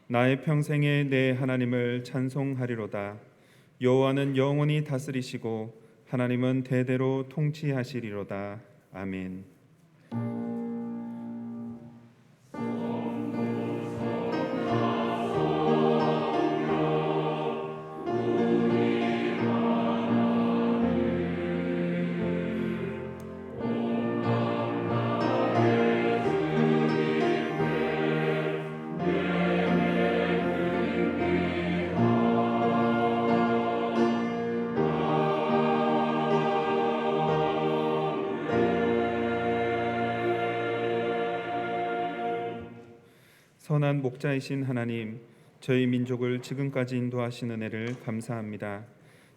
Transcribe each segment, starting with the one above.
나의 평생에 내 하나님을 찬송하리로다. 여호와는 영원히 다스리시고 하나님은 대대로 통치하시리로다. 아멘. 선한 목자이신 하나님, 저희 민족을 지금까지 인도하신 은혜를 감사합니다.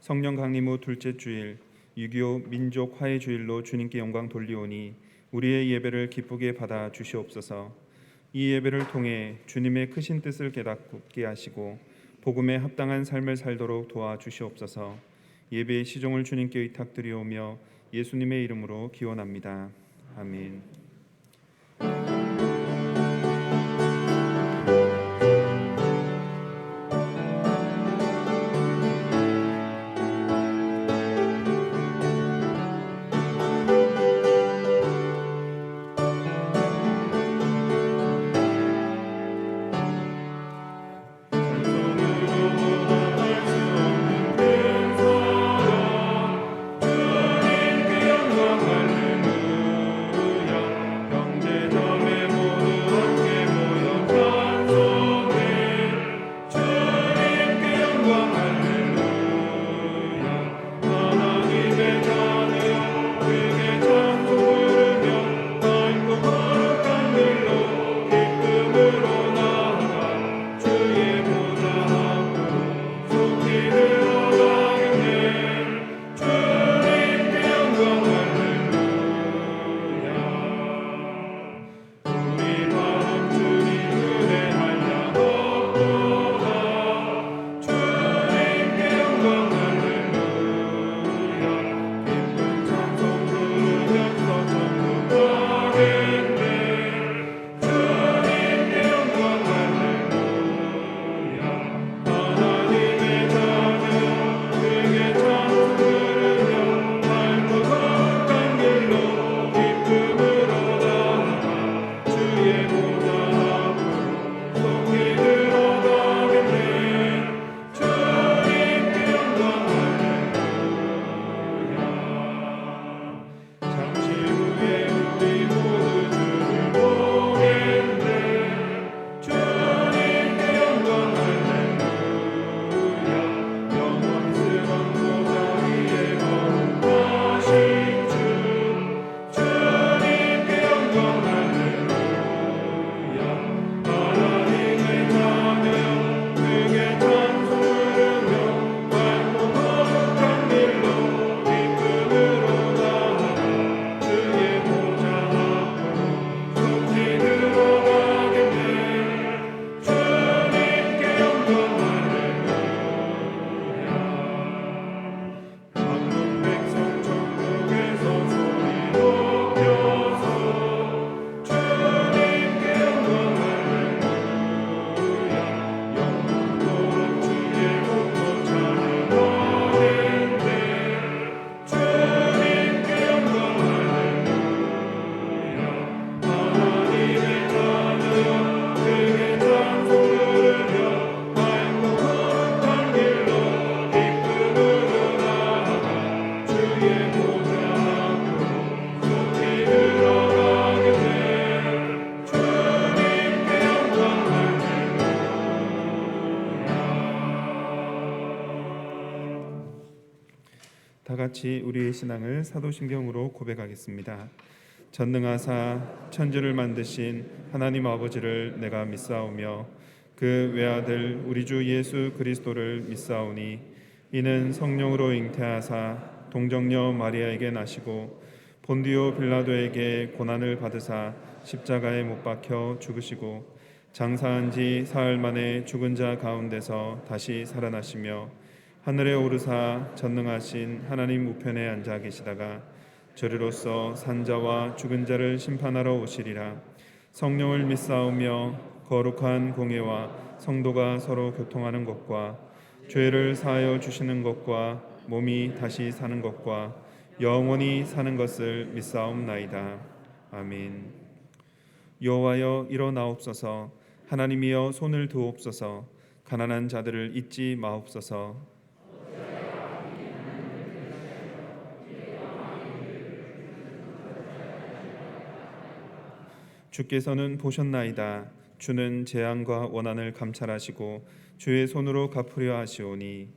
성령 강림 후 둘째 주일 6.25 민족 화해 주일로 주님께 영광 돌리오니 우리의 예배를 기쁘게 받아 주시옵소서. 이 예배를 통해 주님의 크신 뜻을 깨닫게 하시고 복음에 합당한 삶을 살도록 도와주시옵소서. 예배의 시종을 주님께 의탁드리오며 예수님의 이름으로 기원합니다. 아멘. 다 같이 우리의 신앙을 사도신경으로 고백하겠습니다. 전능하사 천지를 만드신 하나님 아버지를 내가 믿사오며 그 외아들 우리 주 예수 그리스도를 믿사오니 이는 성령으로 잉태하사 동정녀 마리아에게 나시고 본디오 빌라도에게 고난을 받으사 십자가에 못 박혀 죽으시고 장사한 지 사흘 만에 죽은 자 가운데서 다시 살아나시며 하늘에 오르사 전능하신 하나님 우편에 앉아 계시다가 저리로서 산자와 죽은 자를 심판하러 오시리라. 성령을 믿사오며 거룩한 공예와 성도가 서로 교통하는 것과 죄를 사하여 주시는 것과 몸이 다시 사는 것과 영원히 사는 것을 믿사옵나이다. 아멘. 여호와여 일어나옵소서. 하나님이여 손을 드옵소서. 가난한 자들을 잊지 마옵소서. 주께서는 보셨나이다. 주는 재앙과 원한을 감찰하시고 주의 손으로 갚으려 하시오니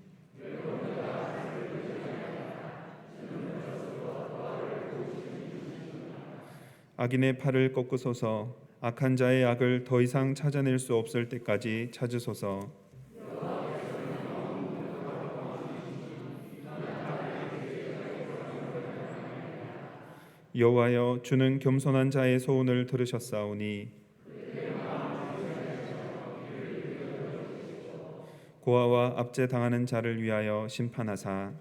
악인의 팔을 꺾으소서. 악한 자의 악을 더 이상 찾아낼 수 없을 때까지 찾으소서. 여호와여 주는 겸손한 자의 소원을 들으셨사오니 고아와 압제당하는 자를 위하여 심판하사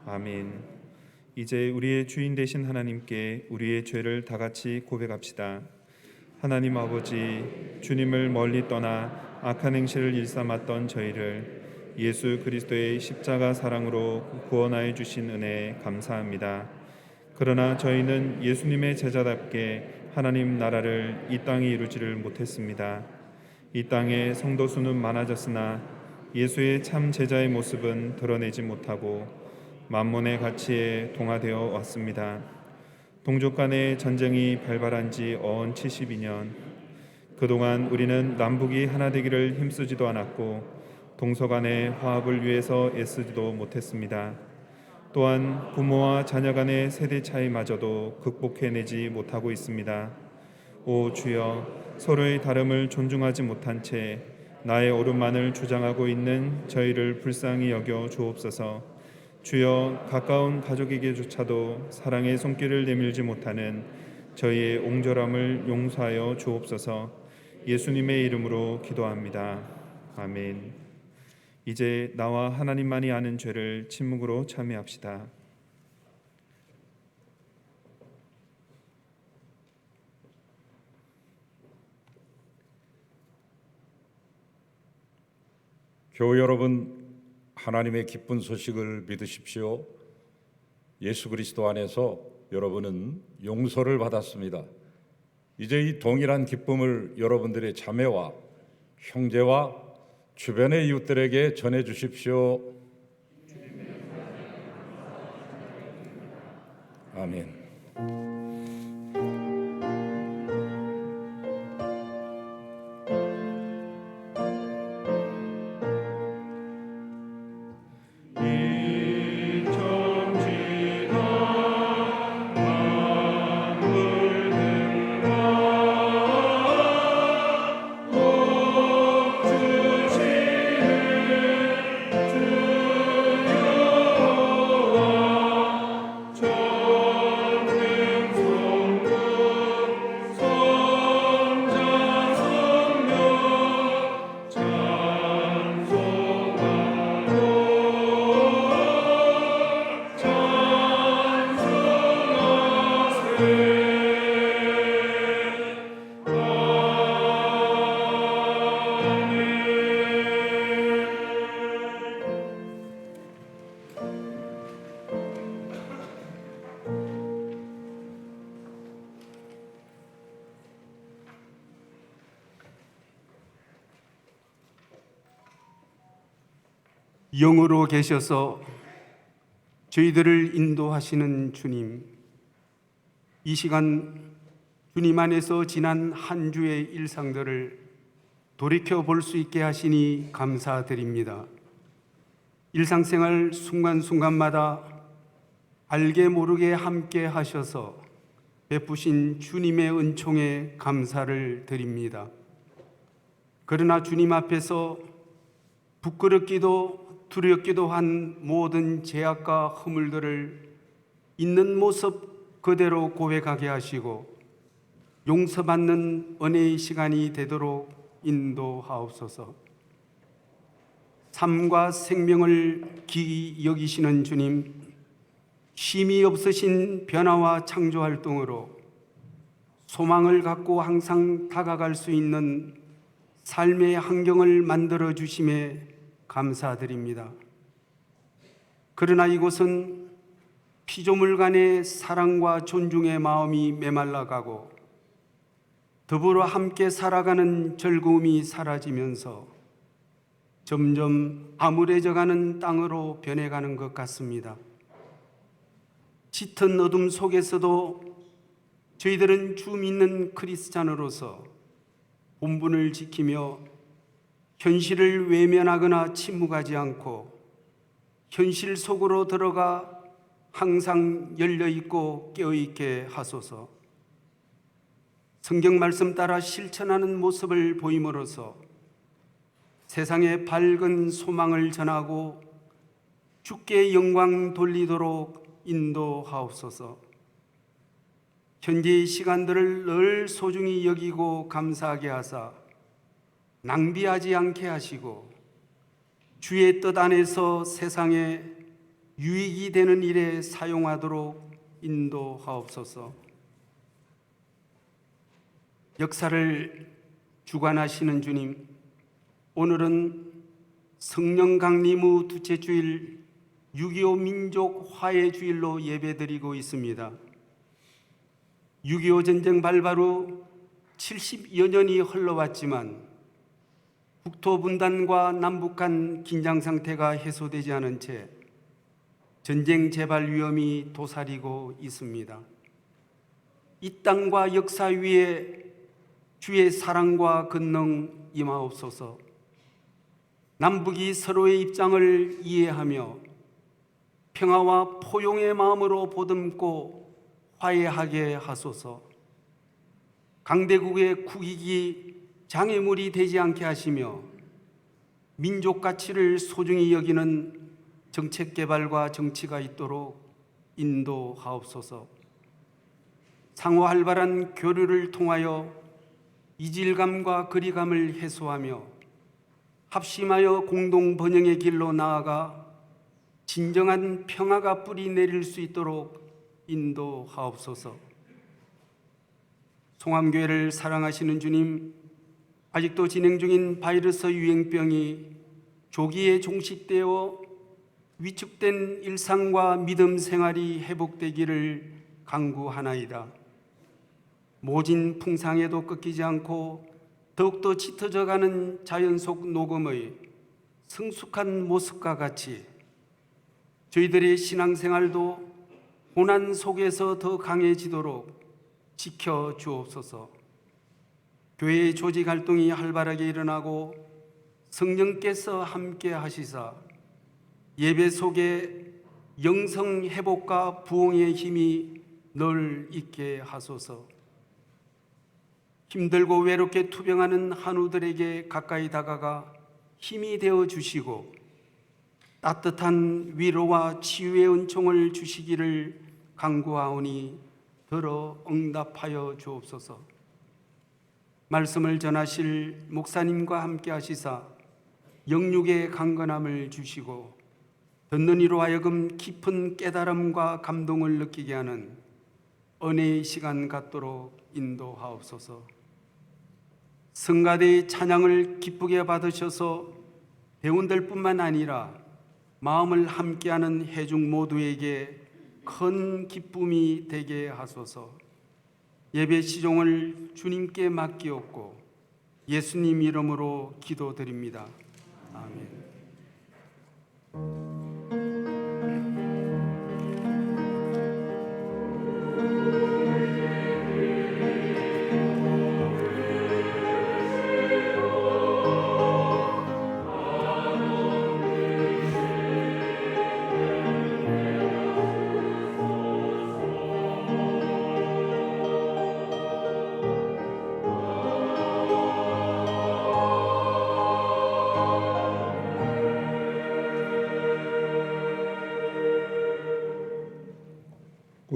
아멘. 이제 우리의 주인 되신 하나님께 우리의 죄를 다 같이 고백합시다. 하나님 아버지, 주님을 멀리 떠나 악한 행실을 일삼았던 저희를 예수 그리스도의 십자가 사랑으로 구원하여 주신 은혜에 감사합니다. 그러나 저희는 예수님의 제자답게 하나님 나라를 이 땅에 이루지를 못했습니다. 이 땅에 성도 수는 많아졌으나 예수의 참 제자의 모습은 드러내지 못하고 만몬의 가치에 동화되어 왔습니다. 동족 간의 전쟁이 발발한 지 어언 72년, 그동안 우리는 남북이 하나 되기를 힘쓰지도 않았고 동서 간의 화합을 위해서 애쓰지도 못했습니다. 또한 부모와 자녀 간의 세대 차이마저도 극복해내지 못하고 있습니다. 오 주여, 서로의 다름을 존중하지 못한 채 나의 옳음만을 주장하고 있는 저희를 불쌍히 여겨 주옵소서. 주여, 가까운 가족에게조차도 사랑의 손길을 내밀지 못하는 저희의 옹졸함을 용서하여 주옵소서. 예수님의 이름으로 기도합니다. 아멘. 이제 나와 하나님만이 아는 죄를 침묵으로 참회합시다. 교우 여러분, 하나님의 기쁜 소식을 믿으십시오. 예수 그리스도 안에서 여러분은 용서를 받았습니다. 이제 이 동일한 기쁨을 여러분들의 자매와 형제와 주변의 이웃들에게 전해 주십시오. 아멘. 영으로 계셔서 저희들을 인도하시는 주님, 이 시간 주님 안에서 지난 한 주의 일상들을 돌이켜 볼 수 있게 하시니 감사드립니다. 일상생활 순간순간마다 알게 모르게 함께 하셔서 베푸신 주님의 은총에 감사를 드립니다. 그러나 주님 앞에서 부끄럽기도 두렵기도 한 모든 죄악과 허물들을 있는 모습 그대로 고백하게 하시고 용서받는 은혜의 시간이 되도록 인도하옵소서. 삶과 생명을 귀히 여기시는 주님, 쉼이 없으신 변화와 창조활동으로 소망을 갖고 항상 다가갈 수 있는 삶의 환경을 만들어 주심에 감사드립니다. 그러나 이곳은 피조물 간의 사랑과 존중의 마음이 메말라가고 더불어 함께 살아가는 즐거움이 사라지면서 점점 암울해져가는 땅으로 변해가는 것 같습니다. 짙은 어둠 속에서도 저희들은 주 믿는 크리스찬으로서 본분을 지키며 현실을 외면하거나 침묵하지 않고 현실 속으로 들어가 항상 열려있고 깨어있게 하소서. 성경 말씀 따라 실천하는 모습을 보임으로써 세상에 밝은 소망을 전하고 주께 영광 돌리도록 인도하옵소서. 현재의 시간들을 늘 소중히 여기고 감사하게 하사 낭비하지 않게 하시고 주의 뜻 안에서 세상에 유익이 되는 일에 사용하도록 인도하옵소서. 역사를 주관하시는 주님, 오늘은 성령 강림 후 두째 주일 6.25 민족 화해 주일로 예배드리고 있습니다. 6.25 전쟁 발발 후 70여 년이 흘러왔지만 국토 분단과 남북 간 긴장 상태가 해소되지 않은 채 전쟁 재발 위험이 도사리고 있습니다. 이 땅과 역사 위에 주의 사랑과 권능 임하옵소서. 남북이 서로의 입장을 이해하며 평화와 포용의 마음으로 보듬고 화해하게 하소서. 강대국의 국익이 장애물이 되지 않게 하시며 민족 가치를 소중히 여기는 정책 개발과 정치가 있도록 인도하옵소서. 상호 활발한 교류를 통하여 이질감과 거리감을 해소하며 합심하여 공동 번영의 길로 나아가 진정한 평화가 뿌리 내릴 수 있도록 인도하옵소서. 송암교회를 사랑하시는 주님, 아직도 진행 중인 바이러스 유행병이 조기에 종식되어 위축된 일상과 믿음 생활이 회복되기를 간구하나이다. 모진 풍상에도 꺾이지 않고 더욱더 짙어져가는 자연 속 녹음의 성숙한 모습과 같이 저희들의 신앙생활도 고난 속에서 더 강해지도록 지켜주옵소서. 교회의 조직 활동이 활발하게 일어나고 성령께서 함께 하시사 예배 속에 영성 회복과 부흥의 힘이 늘 있게 하소서. 힘들고 외롭게 투병하는 한우들에게 가까이 다가가 힘이 되어 주시고 따뜻한 위로와 치유의 은총을 주시기를 간구하오니 들어 응답하여 주옵소서. 말씀을 전하실 목사님과 함께 하시사 영육의 강건함을 주시고 듣는 이로 하여금 깊은 깨달음과 감동을 느끼게 하는 은혜의 시간 갖도록 인도하옵소서. 성가대의 찬양을 기쁘게 받으셔서 대원들뿐만 아니라 마음을 함께하는 회중 모두에게 큰 기쁨이 되게 하소서. 예배 시종을 주님께 맡기옵고 예수님 이름으로 기도드립니다. 아멘.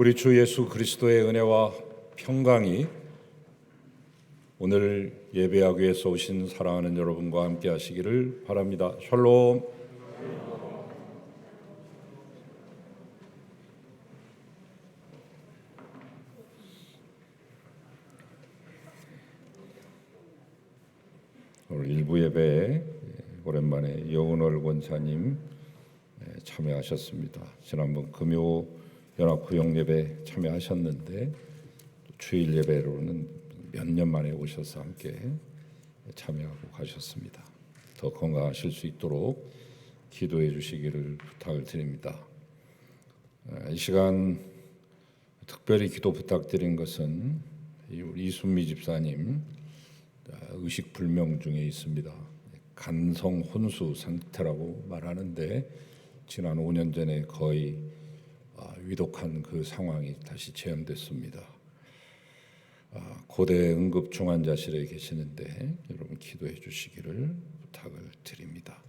우리 주 예수 그리스도의 은혜와 평강이 오늘 예배하기 위해서 오신 사랑하는 여러분과 함께 하시기를 바랍니다. 샬롬. 예배에 오랜만에 여운월 권사님 참여하셨습니다. 지난번 금요 연합 구역 예배 참여하셨는데 주일 예배로는 몇 년 만에 오셔서 함께 참여하고 가셨습니다. 더 건강하실 수 있도록 기도해 주시기를 부탁을 드립니다. 이 시간 특별히 기도 부탁드린 것은 이순미 집사님 의식 불명 중에 있습니다. 간성 혼수 상태라고 말하는데 지난 5년 전에 거의 위독한 그 상황이 다시 재현됐습니다. 고대 응급 중환자실에 계시는데 여러분 기도해 주시기를 부탁을 드립니다.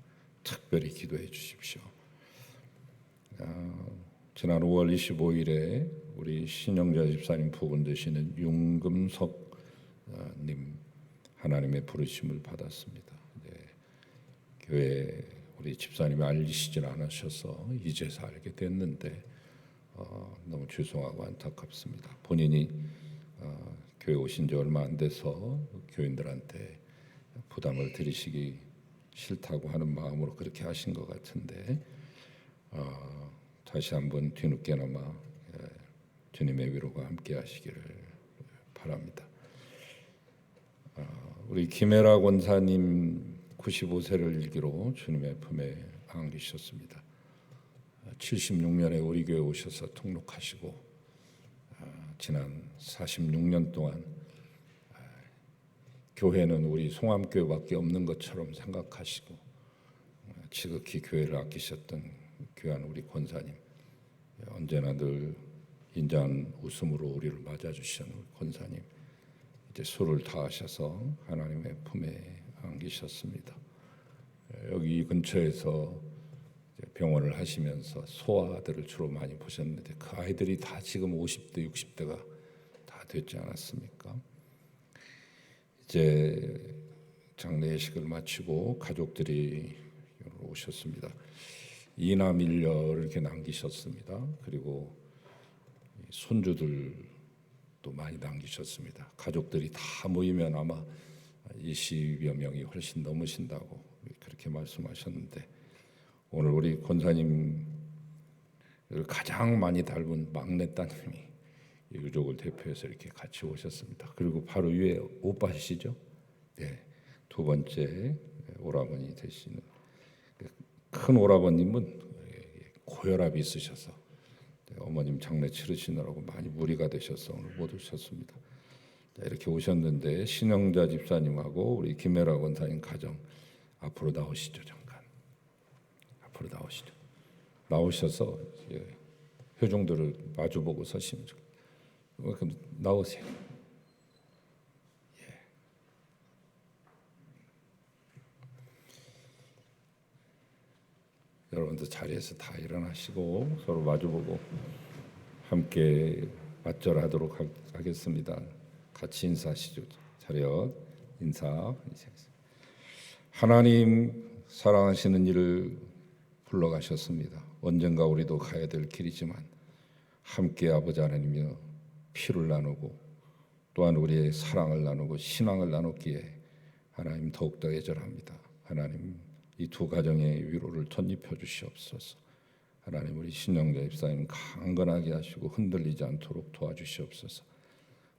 특별히 기도해 주십시오. 지난 5월 25일에 우리 신영자 집사님 부분 되시는 윤금석 님 하나님의 부르심을 받았습니다. 교회 우리 집사님이 알리시질 않으셔서 이제서 알게 됐는데 너무 죄송하고 안타깝습니다. 본인이 교회 오신 지 얼마 안 돼서 교인들한테 부담을 드리시기 싫다고 하는 마음으로 그렇게 하신 것 같은데 다시 한번 뒤늦게나마 주님의 위로가 함께 하시기를 바랍니다. 우리 김혜라 권사님 95세를 일기로 주님의 품에 안기셨습니다. 76년에 우리 교회 오셔서 통록하시고 지난 46년 동안 교회는 우리 송암교회밖에 없는 것처럼 생각하시고 지극히 교회를 아끼셨던 귀한 우리 권사님, 언제나 늘 인자한 웃음으로 우리를 맞아주시는 권사님, 이제 수를 다하셔서 하나님의 품에 안기셨습니다. 여기 근처에서 병원을 하시면서 소아들을 주로 많이 보셨는데 그 아이들이 다 지금 50대, 60대가 다 됐지 않았습니까? 이제 장례 예식을 마치고 가족들이 오셨습니다. 이남 일녀를 이렇게 남기셨습니다. 그리고 손주들도 많이 남기셨습니다. 가족들이 다 모이면 아마 20여 명이 훨씬 넘으신다고 그렇게 말씀하셨는데 오늘 우리 권사님을 가장 많이 닮은 막내 따님이 유족을 대표해서 이렇게 같이 오셨습니다. 그리고 바로 위에 오빠시죠? 네, 두 번째 오라버니 되시는 큰 오라버님은 고혈압이 있으셔서 어머님 장례 치르시느라고 많이 무리가 되셔서 오늘 못 오셨습니다. 이렇게 오셨는데 신영자 집사님하고 우리 김혜라 권사님 가정 앞으로 나오시죠. 잠깐 앞으로 나오시죠. 나오셔서 회중들을 마주보고 서시면 좋겠습니다. 그럼 나오세요. 여러분들 자리에서 다 일어나시고 서로 마주보고 함께 맞절하도록 하겠습니다. 같이 인사하시죠. 차렷 인사. 하나님 사랑하시는 이를 불러가셨습니다. 언젠가 우리도 가야 될 길이지만 함께 아버지 하나님이여 피를 나누고 또한 우리의 사랑을 나누고 신앙을 나눴기에 하나님 더욱더 애절합니다. 하나님 이 두 가정의 위로를 덧입혀 주시옵소서. 하나님 우리 신영자 집사님 강건하게 하시고 흔들리지 않도록 도와주시옵소서.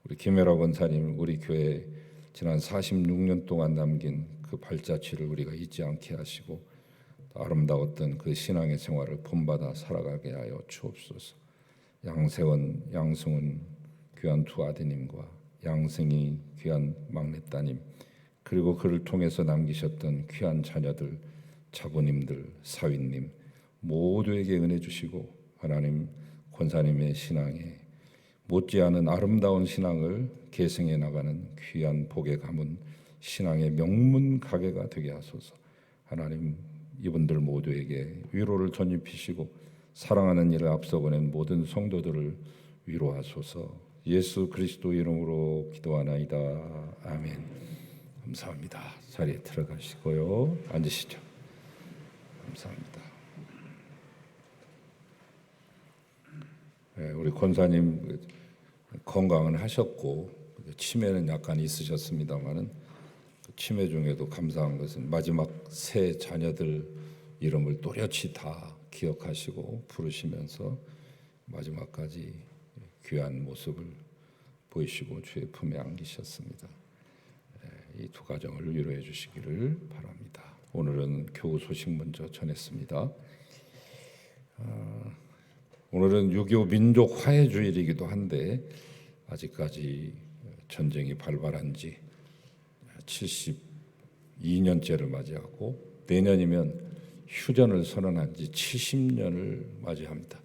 우리 김혜라 권사님 우리 교회 지난 46년 동안 남긴 그 발자취를 우리가 잊지 않게 하시고 아름다웠던 그 신앙의 생활을 본받아 살아가게 하여 주옵소서. 양세원, 양승훈 귀한 두 아드님과 양승이 귀한 막내따님 그리고 그를 통해서 남기셨던 귀한 자녀들, 자부님들, 사위님 모두에게 은혜 주시고 하나님 권사님의 신앙에 못지않은 아름다운 신앙을 계승해 나가는 귀한 복에 가문 신앙의 명문 가게가 되게 하소서. 하나님 이분들 모두에게 위로를 덧입히시고 사랑하는 일을 앞서보낸 모든 성도들을 위로하소서. 예수 그리스도 이름으로 기도하나이다. 아멘. 감사합니다. 자리에 들어가시고요. 앉으시죠. 감사합니다. 네, 우리 권사님 건강은 하셨고 치매는 약간 있으셨습니다만은 치매 중에도 감사한 것은 마지막 세 자녀들 이름을 또렷이 다 기억하시고 부르시면서 마지막까지 귀한 모습을 보이시고 주의 품에 안기셨습니다. 이 두 가정을 위로해 주시기를 바랍니다. 오늘은 교우 소식 먼저 전했습니다. 오늘은 6.25 민족 화해 주일이기도 한데 아직까지 전쟁이 발발한 지 72년째를 맞이하고 내년이면 휴전을 선언한 지 70년을 맞이합니다.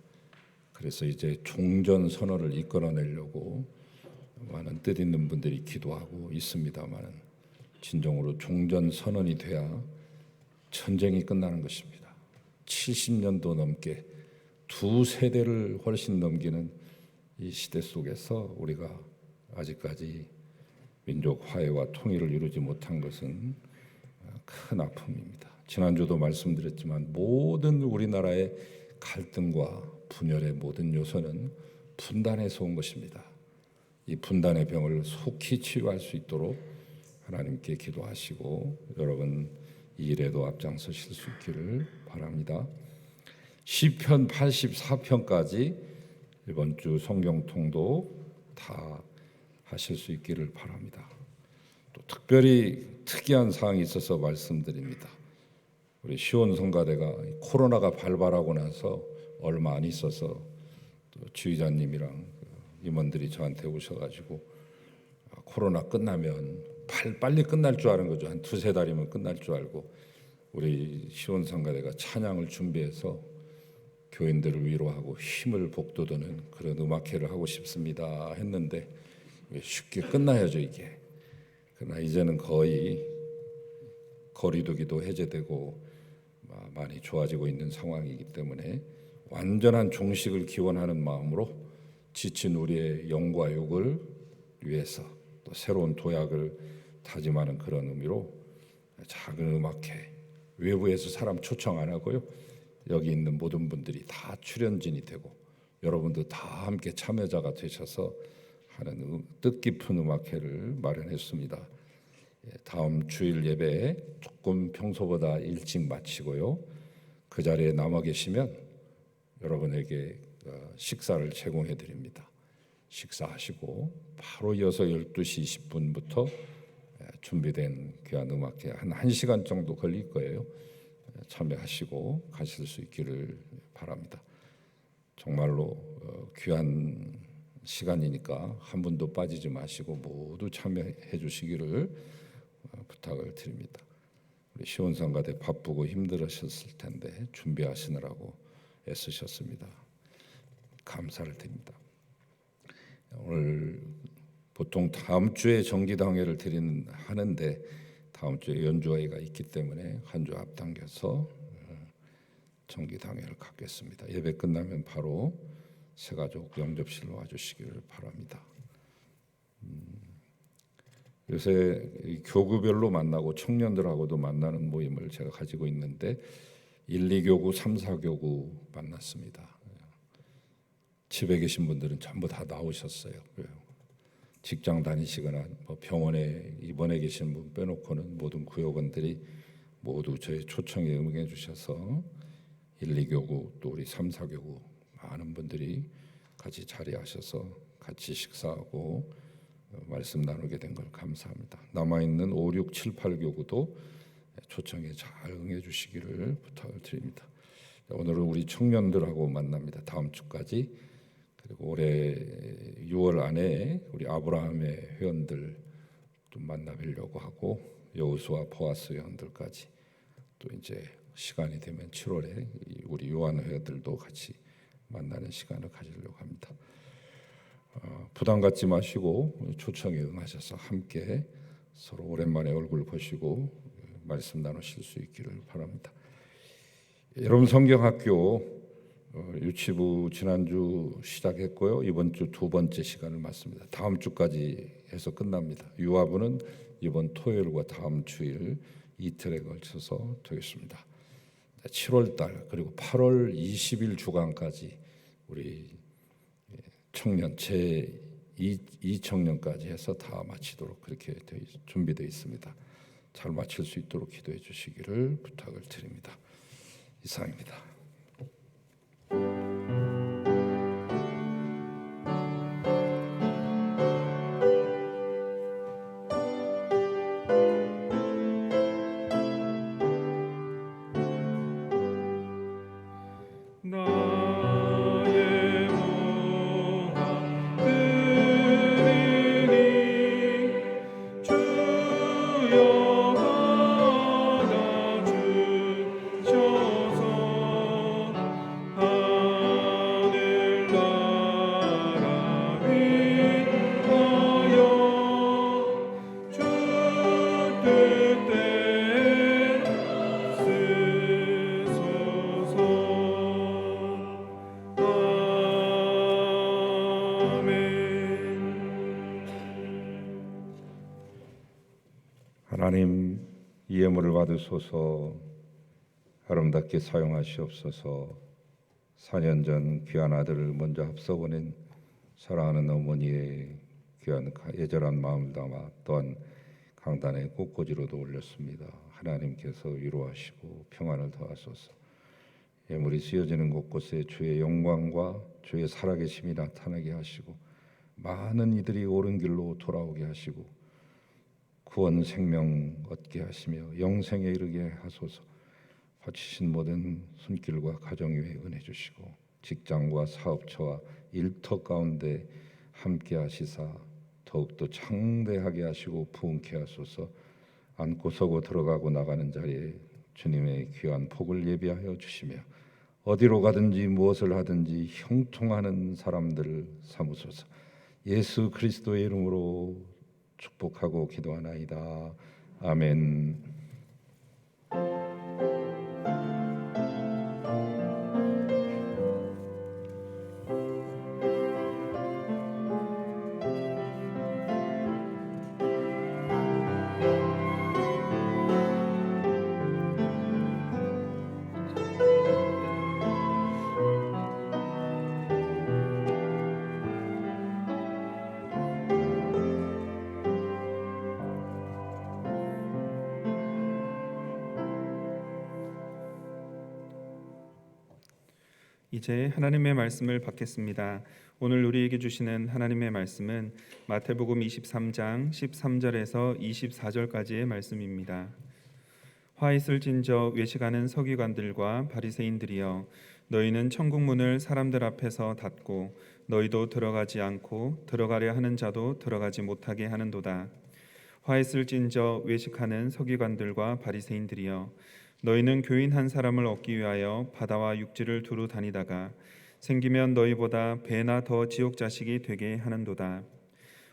그래서 이제 종전 선언을 이끌어내려고 많은 뜻 있는 분들이 기도하고 있습니다만 진정으로 종전 선언이 돼야 전쟁이 끝나는 것입니다. 70년도 넘게 두 세대를 훨씬 넘기는 이 시대 속에서 우리가 아직까지 민족 화해와 통일을 이루지 못한 것은 큰 아픔입니다. 지난주도 말씀드렸지만 모든 우리나라의 갈등과 분열의 모든 요소는 분단에서 온 것입니다. 이 분단의 병을 속히 치유할 수 있도록 하나님께 기도하시고 여러분 이 일에도 앞장서실 수 있기를 바랍니다. 시편 84편까지 이번 주 성경 통독 다 하실 수 있기를 바랍니다. 또 특별히 특이한 사항이 있어서 말씀드립니다. 우리 시온 성가대가 코로나가 발발하고 나서 얼마 안 있어서 또 주의자님이랑 임원들이 저한테 오셔가지고 코로나 끝나면 빨리 끝날 줄 아는 거죠. 한 두세 달이면 끝날 줄 알고 우리 시온 성가대가 찬양을 준비해서 교인들을 위로하고 힘을 북돋우는 그런 음악회를 하고 싶습니다 했는데 쉽게 끝나야죠 이게. 그러나 이제는 거의 거리두기도 해제되고 많이 좋아지고 있는 상황이기 때문에 완전한 종식을 기원하는 마음으로 지친 우리의 영과 육을 위해서 또 새로운 도약을 다짐하는 그런 의미로 작은 음악회, 외부에서 사람 초청 안 하고요, 여기 있는 모든 분들이 다 출연진이 되고 여러분도 다 함께 참여자가 되셔서 하는 뜻깊은 음악회를 마련했습니다. 다음 주일 예배 조금 평소보다 일찍 마치고요, 그 자리에 남아 계시면 여러분에게 식사를 제공해 드립니다. 식사하시고 바로 이어서 12시 20분부터 준비된 귀한 음악회 한 1시간 정도 걸릴 거예요. 참여하시고 가실 수 있기를 바랍니다. 정말로 귀한 시간이니까 한 분도 빠지지 마시고 모두 참여해 주시기를 부탁을 드립니다. 우리 시온성가대 바쁘고 힘들으셨을 텐데 준비하시느라고 애쓰셨습니다. 감사를 드립니다. 오늘 보통 다음 주에 정기당회를 하는데 다음 주에 연주회가 있기 때문에 한 주 앞당겨서 정기당회를 갖겠습니다. 예배 끝나면 바로 새가족 영접실로 와주시기를 바랍니다. 요새 교구별로 만나고 청년들하고도 만나는 모임을 제가 가지고 있는데 1, 2교구, 3, 4교구 만났습니다. 집에 계신 분들은 전부 다 나오셨어요. 직장 다니시거나 병원에 입원해 계신 분 빼놓고는 모든 구역원들이 모두 저의 초청에 응해 주셔서 1, 2교구 또 우리 3, 4교구 많은 분들이 같이 자리하셔서 같이 식사하고 말씀 나누게 된 걸 감사합니다. 남아있는 5, 6, 7, 8교구도 초청에 잘 응해 주시기를 부탁을 드립니다. 오늘은 우리 청년들하고 만납니다. 다음 주까지. 그리고 올해 6월 안에 우리 아브라함의 회원들 좀 만나뵈려고 하고 여호수아 보아스 회원들까지 또 이제 시간이 되면 7월에 우리 요한 회원들도 같이 만나는 시간을 가지려고 합니다. 부담 갖지 마시고 초청에 응하셔서 함께 서로 오랜만에 얼굴 보시고 말씀 나누실 수 있기를 바랍니다. 여러분 성경학교 유치부 지난주 시작했고요. 이번 주 두 번째 시간을 맞습니다. 다음 주까지 해서 끝납니다. 유아부는 이번 토요일과 다음 주일 이틀에 걸쳐서 되겠습니다. 7월 달 그리고 8월 20일 주간까지 우리 청년 제2청년까지 해서 다 마치도록 그렇게 준비되어 있습니다. 잘 마칠 수 있도록 기도해 주시기를 부탁을 드립니다. 이상입니다. 나의 모아 들으니 주여 받아주셔서 하늘나라 위하여 주 뜻대로 쓰소서. 하나님, 이 예물을 받으소서. 아름답게 사용하시옵소서. 4년 전 귀한 아들을 먼저 앞서보낸 사랑하는 어머니의 귀한 애절한 마음을 담아 또한 강단의 꽃꽂이로도 올렸습니다. 하나님께서 위로하시고 평안을 더하소서. 예물이 쓰여지는 곳곳에 주의 영광과 주의 살아계심이 나타나게 하시고 많은 이들이 옳은 길로 돌아오게 하시고 구원 생명 얻게 하시며 영생에 이르게 하소서. 바치신 모든 손길과 가정 위에 은혜 주시고 직장과 사업처와 일터 가운데 함께 하시사 더욱더 창대하게 하시고 부흥케 하소서. 앉고 서고 들어가고 나가는 자리에 주님의 귀한 복을 예비하여 주시며 어디로 가든지 무엇을 하든지 형통하는 사람들을 삼으소서. 예수 그리스도의 이름으로 축복하고 기도하나이다. 아멘. 이제 하나님의 말씀을 받겠습니다. 오늘 우리에게 주시는 하나님의 말씀은 마태복음 23장 13절에서 24절까지의 말씀입니다. 화 있을 진저 외식하는 서기관들과 바리새인들이여, 너희는 천국 문을 사람들 앞에서 닫고 너희도 들어가지 않고 들어가려 하는 자도 들어가지 못하게 하는도다. 화 있을 진저 외식하는 서기관들과 바리새인들이여, 너희는 교인 한 사람을 얻기 위하여 바다와 육지를 두루 다니다가 생기면 너희보다 배나 더 지옥 자식이 되게 하는도다.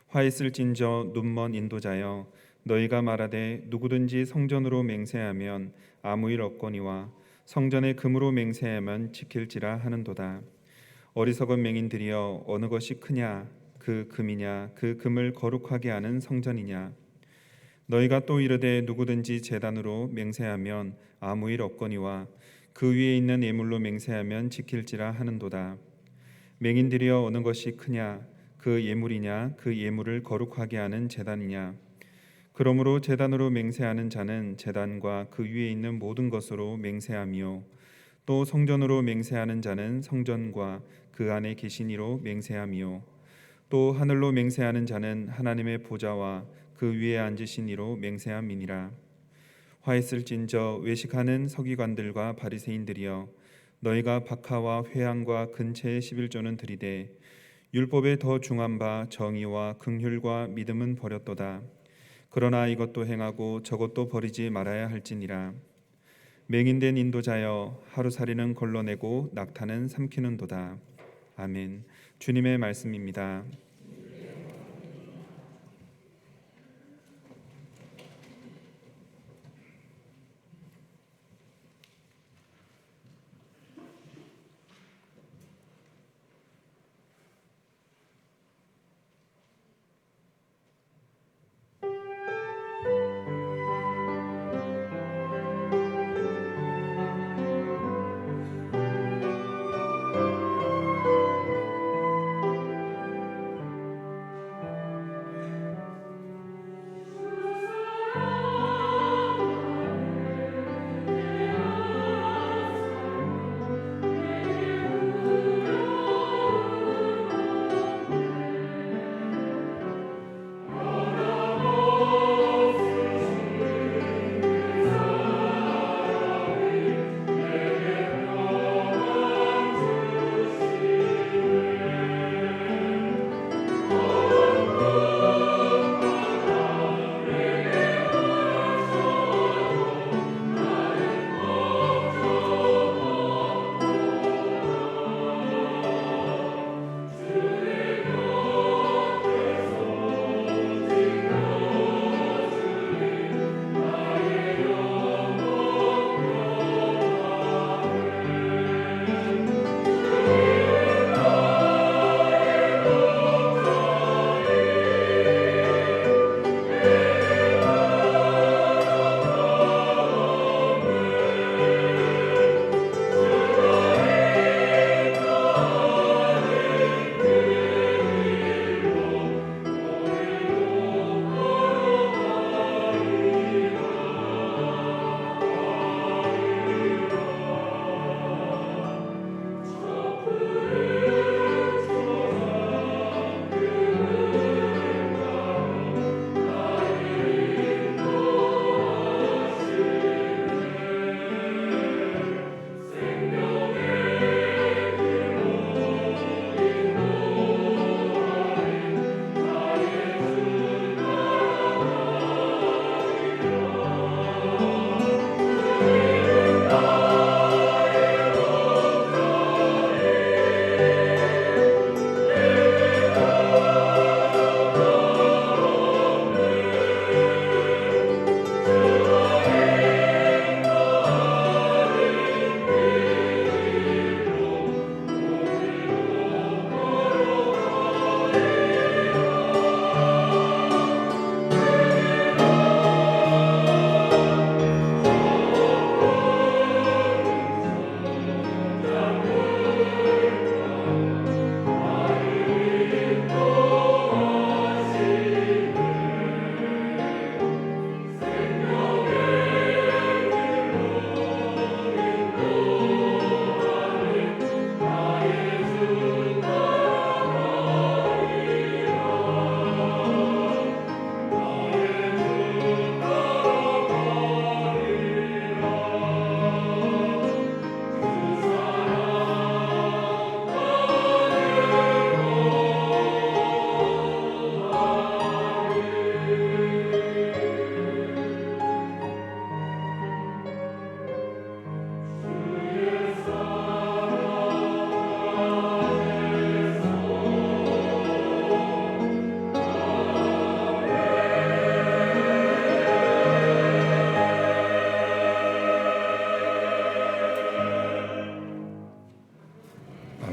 화 있을진저 눈먼 인도자여, 너희가 말하되 누구든지 성전으로 맹세하면 아무 일 없거니와 성전에 금으로 맹세하면 지킬지라 하는도다. 어리석은 맹인들이여, 어느 것이 크냐, 그 금이냐, 그 금을 거룩하게 하는 성전이냐. 너희가 또 이르되 누구든지 제단으로 맹세하면 아무 일 없거니와 그 위에 있는 예물로 맹세하면 지킬지라 하는도다. 맹인들이여, 어느 것이 크냐, 그 예물이냐, 그 예물을 거룩하게 하는 제단이냐. 그러므로 제단으로 맹세하는 자는 제단과 그 위에 있는 모든 것으로 맹세하며, 또 성전으로 맹세하는 자는 성전과 그 안에 계신 이로 맹세하며, 또 하늘로 맹세하는 자는 하나님의 보좌와 그 위에 앉으신 이로 맹세함이니라. 화 있을진저 외식하는 서기관들과 바리새인들이여, 너희가 박하와 회향과 근체의 11조는 드리되 율법에 더 중한 바 정의와 긍휼과 믿음은 버렸도다. 그러나 이것도 행하고 저것도 버리지 말아야 할지니라. 맹인된 인도자여, 하루살이는 걸러내고 낙타는 삼키는도다. 아멘. 주님의 말씀입니다.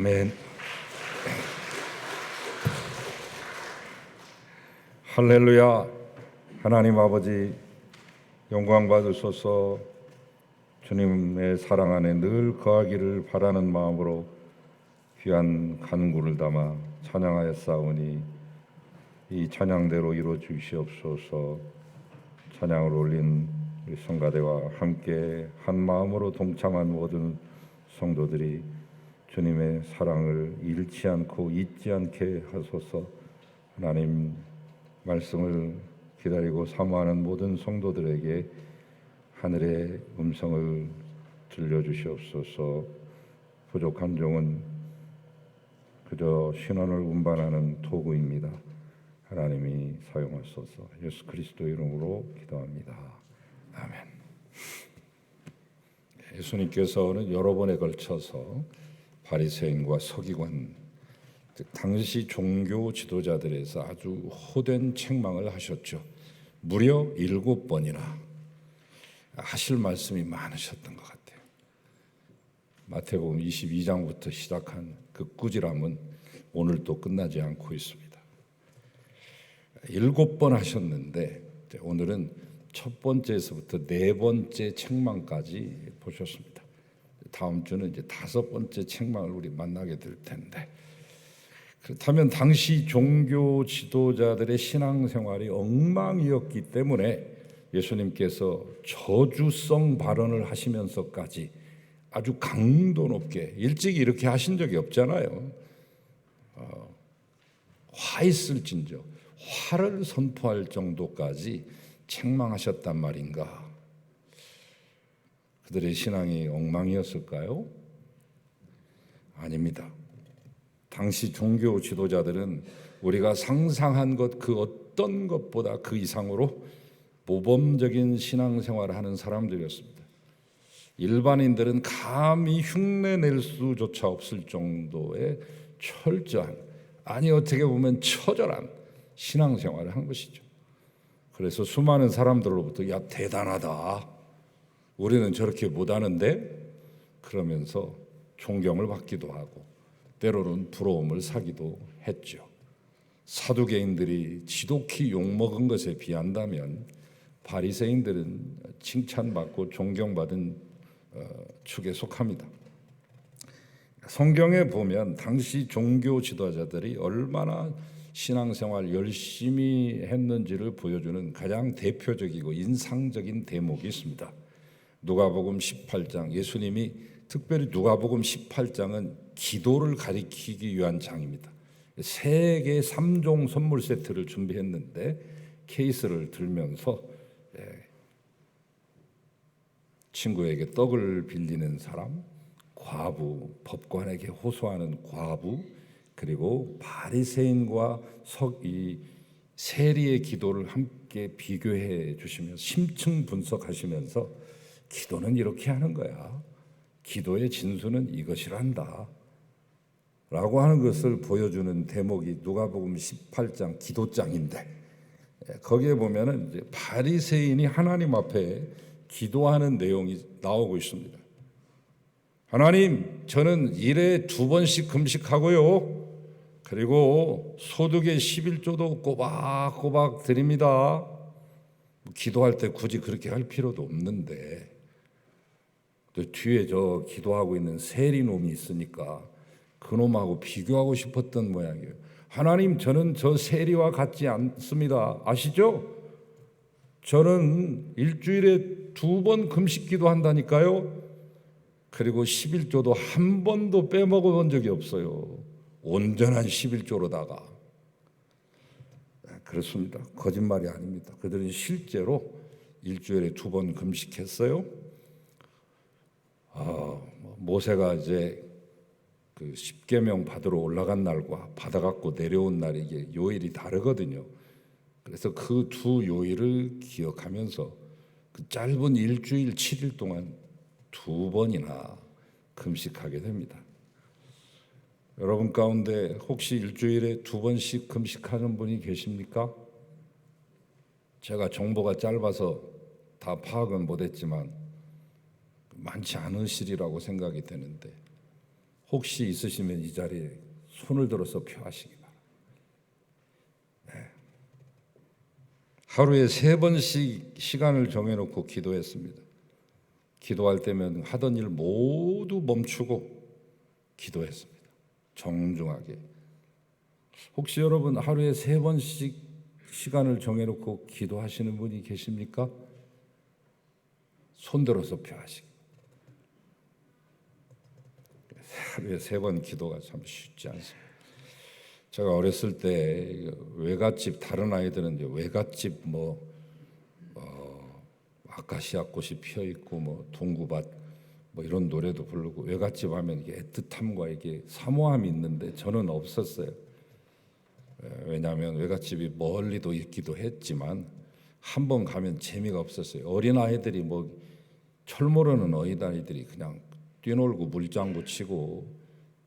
아멘. 할렐루야. 하나님 아버지 영광 받으소서. 주님의 사랑 안에 늘 거하기를 바라는 마음으로 귀한 간구를 담아 찬양하였사오니 이 찬양대로 이루어 주시옵소서. 찬양을 올린 우리 성가대와 함께 한 마음으로 동참한 모든 성도들이 주님의 사랑을 잃지 않고 잊지 않게 하소서. 하나님 말씀을 기다리고 사모하는 모든 성도들에게 하늘의 음성을 들려주시옵소서. 부족한 종은 그저 신원을 운반하는 도구입니다. 하나님이 사용하소서. 예수 그리스도 이름으로 기도합니다. 아멘. 예수님께서는 여러 번에 걸쳐서 바리새인과 서기관, 즉 당시 종교 지도자들에서 아주 호된 책망을 하셨죠. 무려 7번이나 하실 말씀이 많으셨던 것 같아요. 마태복음 22장부터 시작한 그 꾸지람은 오늘도 끝나지 않고 있습니다. 7번 하셨는데 오늘은 첫 번째에서부터 4번째 책망까지 보셨습니다. 다음 주는 이제 5번째 책망을 우리 만나게 될 텐데, 그렇다면 당시 종교 지도자들의 신앙생활이 엉망이었기 때문에 예수님께서 저주성 발언을 하시면서까지 아주 강도 높게, 일찍 이렇게 하신 적이 없잖아요. 화 있을진저 화를 선포할 정도까지 책망하셨단 말인가? 그들의 신앙이 엉망이었을까요? 아닙니다. 당시 종교 지도자들은 우리가 상상한 것 그 어떤 것보다 그 이상으로 모범적인 신앙생활을 하는 사람들이었습니다. 일반인들은 감히 흉내낼 수조차 없을 정도의 철저한, 아니 어떻게 보면 처절한 신앙생활을 한 것이죠. 그래서 수많은 사람들로부터 야 대단하다, 우리는 저렇게 못하는데, 그러면서 존경을 받기도 하고 때로는 부러움을 사기도 했죠. 사두개인들이 지독히 욕먹은 것에 비한다면 바리새인들은 칭찬받고 존경받은 축에 속합니다. 성경에 보면 당시 종교 지도자들이 얼마나 신앙생활 열심히 했는지를 보여주는 가장 대표적이고 인상적인 대목이 있습니다. 누가복음 18장, 예수님이 특별히 누가복음 18장은 기도를 가리키기 위한 장입니다. 3개 3종 선물 세트를 준비했는데 케이스를 들면서 친구에게 떡을 빌리는 사람, 과부, 법관에게 호소하는 과부, 그리고 바리새인과 이 세리의 기도를 함께 비교해 주시면서 심층 분석하시면서 기도는 이렇게 하는 거야, 기도의 진수는 이것이란다 라고 하는 것을 보여주는 대목이 누가복음 18장 기도장인데, 거기에 보면은 이제 바리새인이 하나님 앞에 기도하는 내용이 나오고 있습니다. 하나님, 저는 일에 2번씩 금식하고요, 그리고 소득의 11조도 꼬박꼬박 드립니다. 기도할 때 굳이 그렇게 할 필요도 없는데, 또 뒤에 저 기도하고 있는 세리놈이 있으니까 그놈하고 비교하고 싶었던 모양이에요. 하나님, 저는 저 세리와 같지 않습니다. 아시죠? 저는 일주일에 2번 금식 기도한다니까요. 그리고 11조도 한 번도 빼먹어 본 적이 없어요. 온전한 11조로다가. 그렇습니다. 거짓말이 아닙니다. 그들은 실제로 일주일에 2번 금식했어요. 모세가 이제 그 십계명 받으러 올라간 날과 받아갖고 내려온 날이 이게 요일이 다르거든요. 그래서 그 2 요일을 기억하면서 그 짧은 일주일 7일 동안 2번이나 금식하게 됩니다. 여러분 가운데 혹시 일주일에 2번씩 금식하는 분이 계십니까? 제가 정보가 짧아서 다 파악은 못했지만 많지 않으시리라고 생각이 되는데, 혹시 있으시면 이 자리에 손을 들어서 표하시기 바랍니다. 하루에 3번씩 시간을 정해놓고 기도했습니다. 기도할 때면 하던 일 모두 멈추고 기도했습니다. 정중하게. 혹시 여러분 하루에 3번씩 시간을 정해놓고 기도하시는 분이 계십니까? 손들어서 표하시기. 하루에 3번 기도가 참 쉽지 않습니다. 제가 어렸을 때 외갓집, 다른 아이들은 이제 외갓집 아카시아 꽃이 피어 있고 동구밭 이런 노래도 부르고, 외갓집 하면 이게 애틋함과 이게 사모함이 있는데 저는 없었어요. 왜냐하면 외갓집이 멀리도 있기도 했지만 한 번 가면 재미가 없었어요. 어린 아이들이 철 모르는 어린 아이들이 그냥 뛰놀고 물장구 치고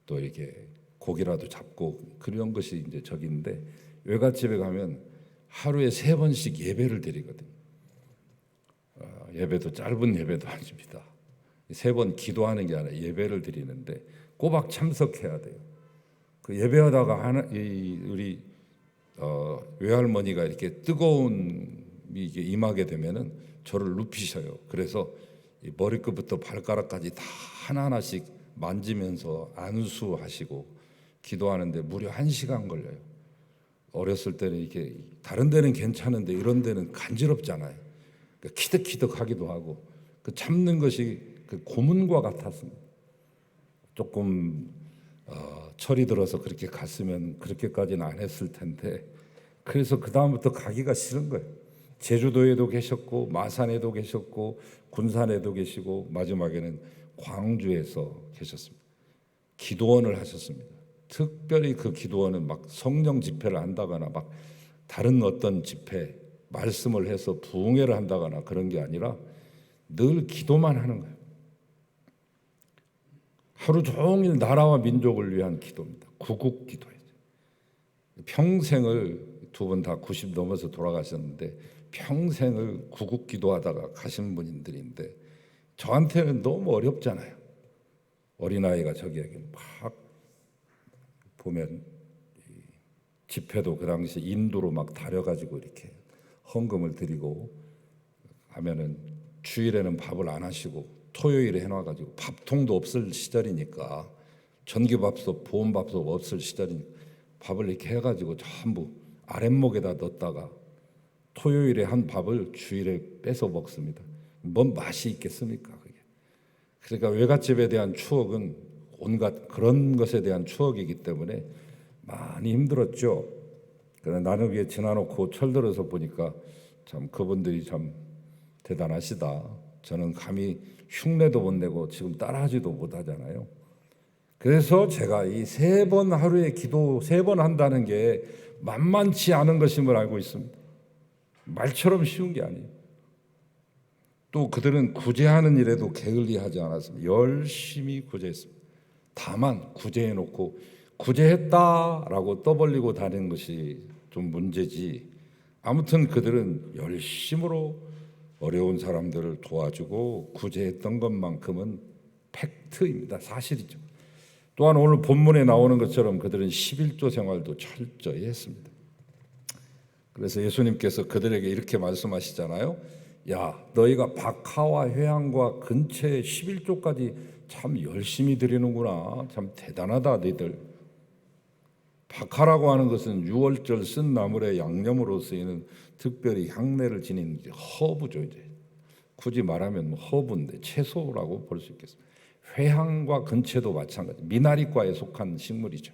또 이렇게 고기라도 잡고 그런 것이 이제 적인데, 외갓집에 가면 하루에 3번씩 예배를 드리거든요. 예배도 짧은 예배도 아닙니다. 3번 기도하는 게 아니라 예배를 드리는데 꼬박 참석해야 돼요. 그 예배하다가 우리 외할머니가 이렇게 뜨거운 이게 임하게 되면은 저를 눕히셔요. 그래서 머리끝부터 발가락까지 다 하나하나씩 만지면서 안수하시고 기도하는데 무려 1시간 걸려요. 어렸을 때는 이렇게 다른 데는 괜찮은데 이런 데는 간지럽잖아요. 그러니까 키득키득하기도 하고 그 참는 것이 그 고문과 같았습니다. 조금 철이 들어서 그렇게 갔으면 그렇게까지는 안 했을 텐데, 그래서 그 다음부터 가기가 싫은 거예요. 제주도에도 계셨고 마산에도 계셨고 군산에도 계시고 마지막에는 광주에서 계셨습니다. 기도원을 하셨습니다. 특별히 그 기도원은 성령 집회를 한다거나 다른 어떤 집회 말씀을 해서 부흥회를 한다거나 그런 게 아니라 늘 기도만 하는 거예요. 하루 종일 나라와 민족을 위한 기도입니다. 구국 기도예요. 평생을, 2분 다 90 넘어서 돌아가셨는데 평생을 구국 기도하다가 가신 분들인데 저한테는 너무 어렵잖아요. 어린아이가 저기에게 막 보면 집회도 그 당시 인도로 다려가지고 이렇게 헌금을 드리고 하면은 주일에는 밥을 안 하시고 토요일에 해놔가지고 밥통도 없을 시절이니까, 전기밥솥, 보온밥솥 없을 시절이니까 밥을 이렇게 해가지고 전부 아랫목에다 넣었다가 토요일에 한 밥을 주일에 뺏어 먹습니다. 뭔 맛이 있겠습니까 그게. 그러니까 외갓집에 대한 추억은 온갖 그런 것에 대한 추억이기 때문에 많이 힘들었죠. 그러나 나는 위에 지나놓고 철들어서 보니까 참 그분들이 참 대단하시다. 저는 감히 흉내도 못 내고 지금 따라하지도 못하잖아요. 그래서 제가 이 3번 하루에 기도 3번 한다는 게 만만치 않은 것임을 알고 있습니다. 말처럼 쉬운 게 아니에요. 또 그들은 구제하는 일에도 게을리하지 않았습니다. 열심히 구제했습니다. 다만 구제해놓고 구제했다라고 떠벌리고 다니는 것이 좀 문제지, 아무튼 그들은 열심으로 어려운 사람들을 도와주고 구제했던 것만큼은 팩트입니다. 사실이죠. 또한 오늘 본문에 나오는 것처럼 그들은 11조 생활도 철저히 했습니다. 그래서 예수님께서 그들에게 이렇게 말씀하시잖아요. 야, 너희가 박하와 회향과 근처에 11조까지 참 열심히 드리는구나. 참 대단하다 너희들. 박하라고 하는 것은 유월절 쓴 나물의 양념으로 쓰이는 특별히 향내를 지닌 허브죠. 이제 굳이 말하면 허브인데 채소라고 볼 수 있겠습니다. 회향과 근채도 마찬가지. 미나리과에 속한 식물이죠.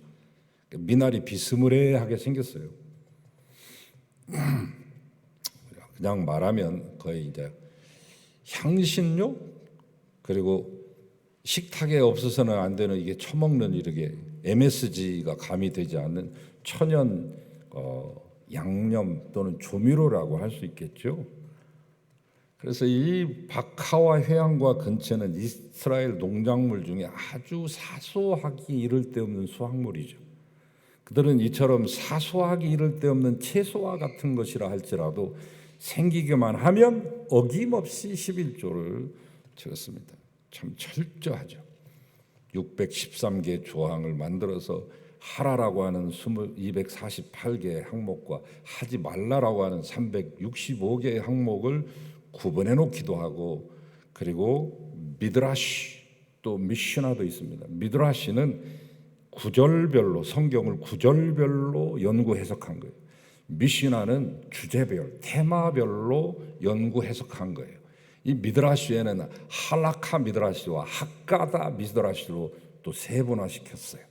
미나리 비스무레하게 생겼어요. 그냥 말하면 거의 이제 향신료, 그리고 식탁에 없어서는 안 되는, 이게 처먹는 이렇게 MSG가 가미되지 않는 천연 양념 또는 조미료라고 할 수 있겠죠. 그래서 이 박하와 회향과 근채는 이스라엘 농작물 중에 아주 사소하기 이를 데 없는 수확물이죠. 그들은 이처럼 사소하기 이를 데 없는 채소와 같은 것이라 할지라도 생기기만 하면 어김없이 11조를 지었습니다. 참 철저하죠. 613개 조항을 만들어서 하라라고 하는 248개의 항목과 하지 말라라고 하는 365개의 항목을 구분해 놓기도 하고, 그리고 미드라시 또 미슈나도 있습니다. 미드라시는 구절별로, 성경을 구절별로 연구 해석한 거예요. 미슈나는 주제별, 테마별로 연구 해석한 거예요. 이 미드라시에는 할라카 미드라시와 학가다 미드라시로 또 세분화시켰어요.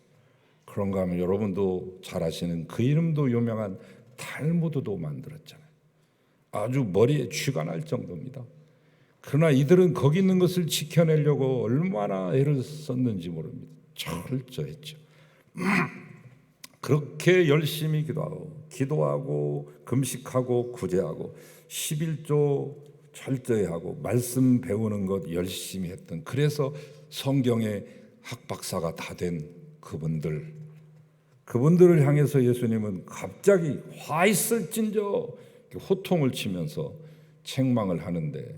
그런가 하면 여러분도 잘 아시는 그 이름도 유명한 탈무드도 만들었잖아요. 아주 머리에 쥐가 날 정도입니다. 그러나 이들은 거기 있는 것을 지켜내려고 얼마나 애를 썼는지 모릅니다. 철저했죠. 그렇게 열심히 기도하고 금식하고 구제하고 11조 철저히 하고 말씀 배우는 것 열심히 했던, 그래서 성경의 학박사가 다 된 그분들을 향해서 예수님은 갑자기 화 있을진저 호통을 치면서 책망을 하는데,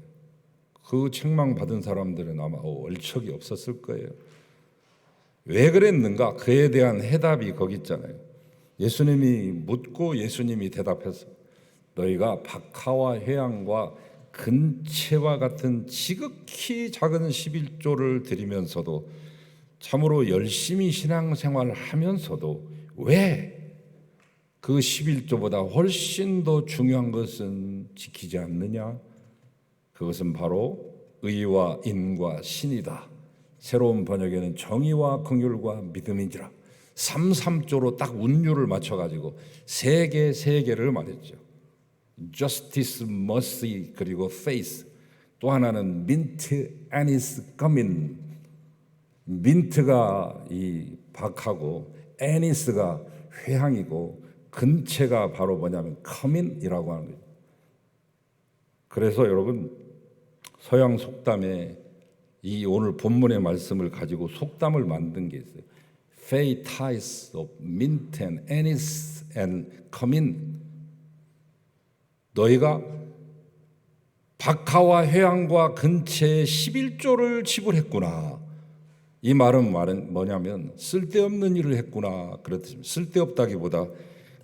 그 책망 받은 사람들은 아마 얼척이 없었을 거예요. 왜 그랬는가? 그에 대한 해답이 거기 있잖아요. 예수님이 묻고 예수님이 대답해서, 너희가 박하와 회양과 근체와 같은 지극히 작은 11조를 드리면서도, 참으로 열심히 신앙생활을 하면서도 왜 그 11조보다 훨씬 더 중요한 것은 지키지 않느냐? 그것은 바로 의와 인과 신이다. 새로운 번역에는 정의와 긍휼과 믿음인지라. 3조로 딱 운율을 맞춰가지고 세 개를 말했죠. Justice, mercy, 그리고 faith. 또 하나는 mint, anise, cumin. 민트가 이 박하고 애니스가 회향이고 근체가 바로 뭐냐면 커민이라고 하는 거죠. 그래서 여러분, 서양 속담에 이 오늘 본문의 말씀을 가지고 속담을 만든 게 있어요. Fay ties of mint and anise and cumin. 너희가 박하와 회향과 근체의 11조를 지불했구나. 이 말은 뭐냐면 쓸데없는 일을 했구나 그렇듯이, 쓸데없다기보다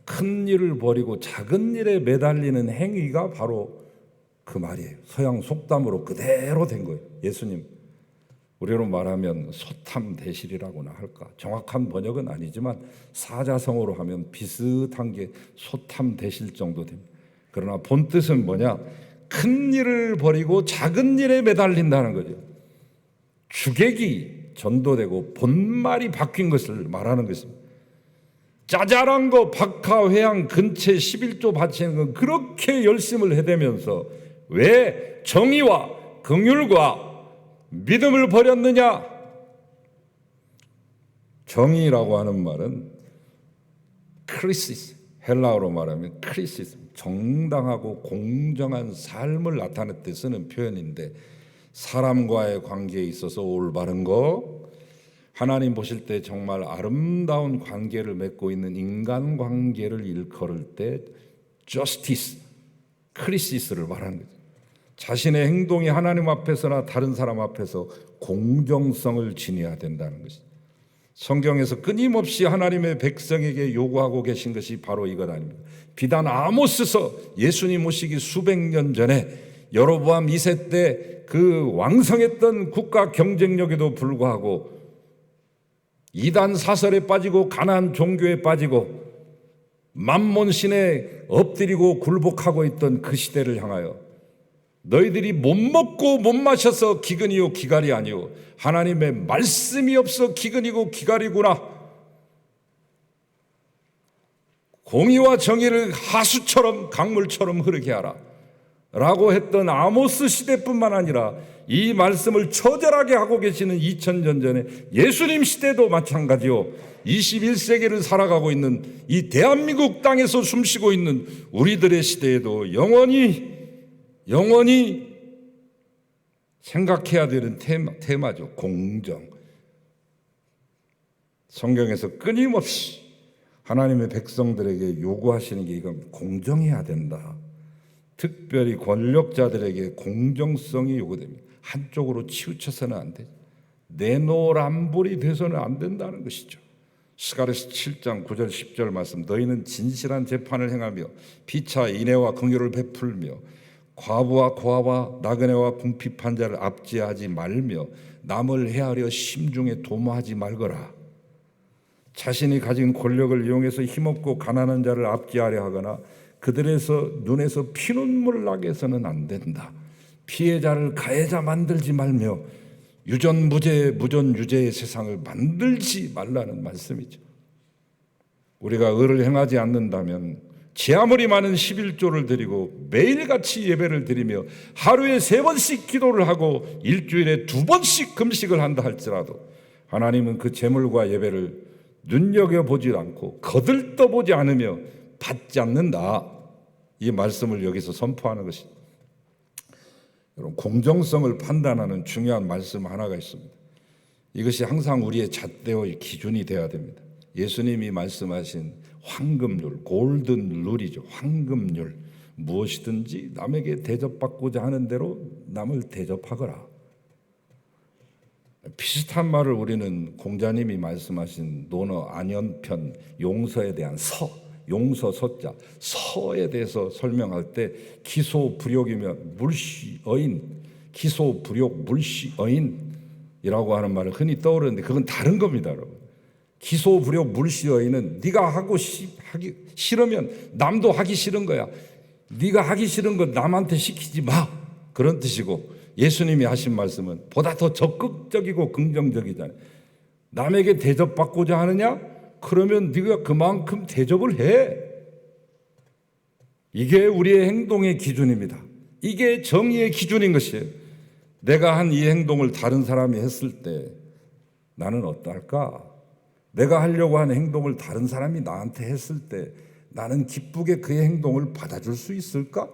큰 일을 버리고 작은 일에 매달리는 행위가 바로 그 말이에요. 서양 속담으로 그대로 된 거예요. 예수님, 우리로 말하면 소탐대실이라고나 할까? 정확한 번역은 아니지만 사자성어로 하면 비슷한 게 소탐대실 정도 됩니다. 그러나 본뜻은 뭐냐? 큰 일을 버리고 작은 일에 매달린다는 거죠. 주객이 전도되고 본말이 바뀐 것을 말하는 것입니다. 짜잘한 거 박하, 회양, 근체 11조 바치는 건 그렇게 열심을 해대면서 왜 정의와 긍휼과 믿음을 버렸느냐? 정의라고 하는 말은 크리시스, 헬라어로 말하면 크리시스, 정당하고 공정한 삶을 나타낼 때 쓰는 표현인데, 사람과의 관계에 있어서 올바른 거, 하나님 보실 때 정말 아름다운 관계를 맺고 있는 인간관계를 일컬을 때 justice, 크리시스를 말하는 거죠. 자신의 행동이 하나님 앞에서나 다른 사람 앞에서 공정성을 지녀야 된다는 것이죠. 성경에서 끊임없이 하나님의 백성에게 요구하고 계신 것이 바로 이것 아닙니까? 비단 아모스서 예수님 오시기 수백 년 전에 여로보암 2세 때 그 왕성했던 국가 경쟁력에도 불구하고 이단 사설에 빠지고 가나안 종교에 빠지고 만몬 신에 엎드리고 굴복하고 있던 그 시대를 향하여 너희들이 못 먹고 못 마셔서 기근이요 기갈이 아니요 하나님의 말씀이 없어 기근이고 기갈이구나. 공의와 정의를 하수처럼 강물처럼 흐르게 하라 라고 했던 아모스 시대뿐만 아니라 이 말씀을 처절하게 하고 계시는 2000년 전에 예수님 시대도 마찬가지요. 21세기를 살아가고 있는 이 대한민국 땅에서 숨쉬고 있는 우리들의 시대에도 영원히 생각해야 되는 테마죠. 공정. 성경에서 끊임없이 하나님의 백성들에게 요구하시는 게 이건 공정해야 된다. 특별히 권력자들에게 공정성이 요구됩니다. 한쪽으로 치우쳐서는 안 돼. 내노란불이 돼서는 안 된다는 것이죠. 스가랴서 7장 9절 10절 말씀, 너희는 진실한 재판을 행하며 피차 인애와 긍휼을 베풀며 과부와 고아와 나그네와 궁핍한 자를 압제하지 말며 남을 해하려 심중에 도모하지 말거라. 자신이 가진 권력을 이용해서 힘없고 가난한 자를 압제하려 하거나 그들에서 눈에서 피눈물 나게 해서는 안 된다. 피해자를 가해자 만들지 말며 유전무죄 무전유죄의 세상을 만들지 말라는 말씀이죠. 우리가 의를 행하지 않는다면 제 아무리 많은 11조를 드리고 매일같이 예배를 드리며 하루에 3번씩 기도를 하고 일주일에 2번씩 금식을 한다 할지라도 하나님은 그 제물과 예배를 눈여겨보지 않고 거들떠보지 않으며 받지 않는다. 이 말씀을 여기서 선포하는 것입니다. 여러분, 공정성을 판단하는 중요한 말씀 하나가 있습니다. 이것이 항상 우리의 잣대의 기준이 되어야 됩니다. 예수님이 말씀하신 황금률, 골든 룰이죠. 황금률. 무엇이든지 남에게 대접받고자 하는 대로 남을 대접하거라. 비슷한 말을 우리는 공자님이 말씀하신 논어 안연편 용서에 대한 용서 서자 서에 대해서 설명할 때 기소불욕이면 물시어인, 기소불욕 물시어인이라고 하는 말을 흔히 떠오르는데 그건 다른 겁니다, 여러분. 기소불욕 물시어인은 네가 하기 싫으면 남도 하기 싫은 거야. 네가 하기 싫은 거 남한테 시키지 마, 그런 뜻이고, 예수님이 하신 말씀은 보다 더 적극적이고 긍정적이잖아요. 남에게 대접받고자 하느냐? 그러면 네가 그만큼 대접을 해. 이게 우리의 행동의 기준입니다. 이게 정의의 기준인 것이에요. 내가 한 이 행동을 다른 사람이 했을 때 나는 어떨까? 내가 하려고 하는 행동을 다른 사람이 나한테 했을 때 나는 기쁘게 그의 행동을 받아줄 수 있을까?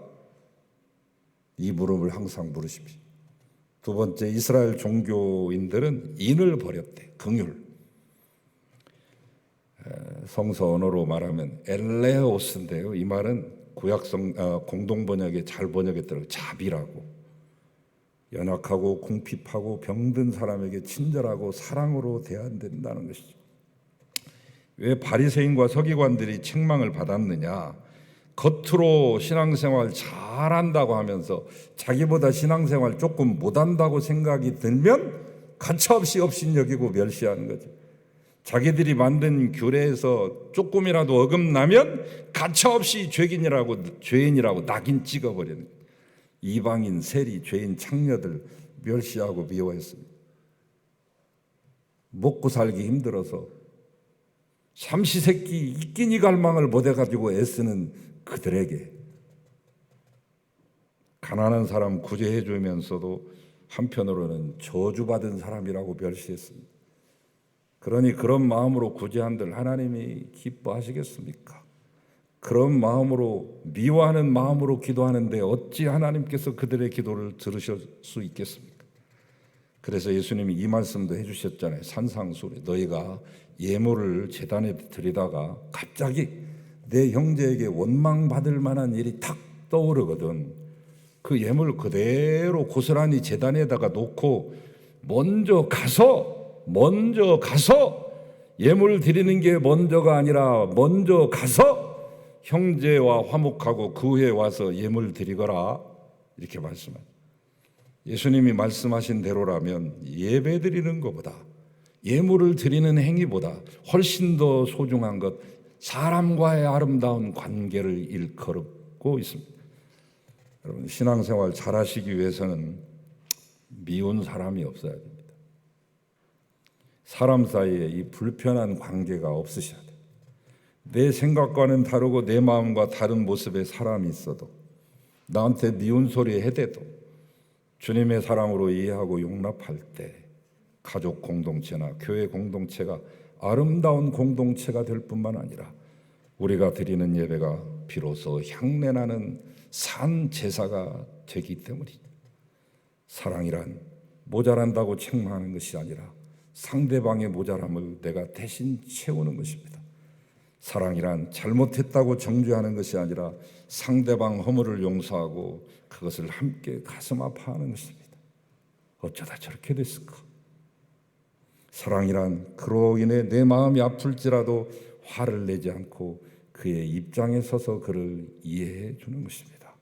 이 물음을 항상 물으십시오. 두 번째, 이스라엘 종교인들은 인을 버렸대. 긍휼. 성서 언어로 말하면 엘레오스인데요. 이 말은 공동 번역에 잘 번역했더라고요. 자비라고. 연약하고 궁핍하고 병든 사람에게 친절하고 사랑으로 대해야 된다는 것이죠. 왜 바리새인과 서기관들이 책망을 받았느냐? 겉으로 신앙생활 잘한다고 하면서 자기보다 신앙생활 조금 못한다고 생각이 들면 가차없이 업신여기고 멸시하는 거죠. 자기들이 만든 규례에서 조금이라도 어긋나면 가차없이 죄인이라고 낙인 찍어버리는 거예요. 이방인, 세리, 죄인, 창녀들 멸시하고 미워했습니다. 먹고 살기 힘들어서 삼시세끼 이끼니 갈망을 못해가지고 애쓰는 그들에게 가난한 사람 구제해 주면서도 한편으로는 저주받은 사람이라고 멸시했습니다. 그러니 그런 마음으로 구제한들 하나님이 기뻐하시겠습니까? 그런 마음으로 미워하는 마음으로 기도하는데 어찌 하나님께서 그들의 기도를 들으실 수 있겠습니까? 그래서 예수님이 이 말씀도 해주셨잖아요. 산상수훈에 너희가 예물을 제단에 드리다가 갑자기 내 형제에게 원망받을 만한 일이 탁 떠오르거든. 그 예물 그대로 고스란히 제단에다가 놓고 먼저 가서 예물 드리는 게 먼저가 아니라 먼저 가서 형제와 화목하고 그 후에 와서 예물 드리거라, 이렇게 말씀합니다. 예수님이 말씀하신 대로라면 예배 드리는 것보다, 예물을 드리는 행위보다 훨씬 더 소중한 것, 사람과의 아름다운 관계를 일컬고 있습니다. 여러분, 신앙생활 잘하시기 위해서는 미운 사람이 없어야 됩니다. 사람 사이에 이 불편한 관계가 없으셔야 돼요. 내 생각과는 다르고 내 마음과 다른 모습의 사람이 있어도, 나한테 미운 소리 해대도 주님의 사랑으로 이해하고 용납할 때 가족 공동체나 교회 공동체가 아름다운 공동체가 될 뿐만 아니라 우리가 드리는 예배가 비로소 향내나는 산 제사가 되기 때문이죠. 사랑이란 모자란다고 책망하는 것이 아니라 상대방의 모자람을 내가 대신 채우는 것입니다. 사랑이란 잘못했다고 정죄하는 것이 아니라 상대방 허물을 용서하고 그것을 함께 가슴 아파하는 것입니다. 어쩌다 저렇게 됐을까? 사랑이란 그로 인해 내 마음이 아플지라도 화를 내지 않고 그의 입장에 서서 그를 이해해 주는 것입니다.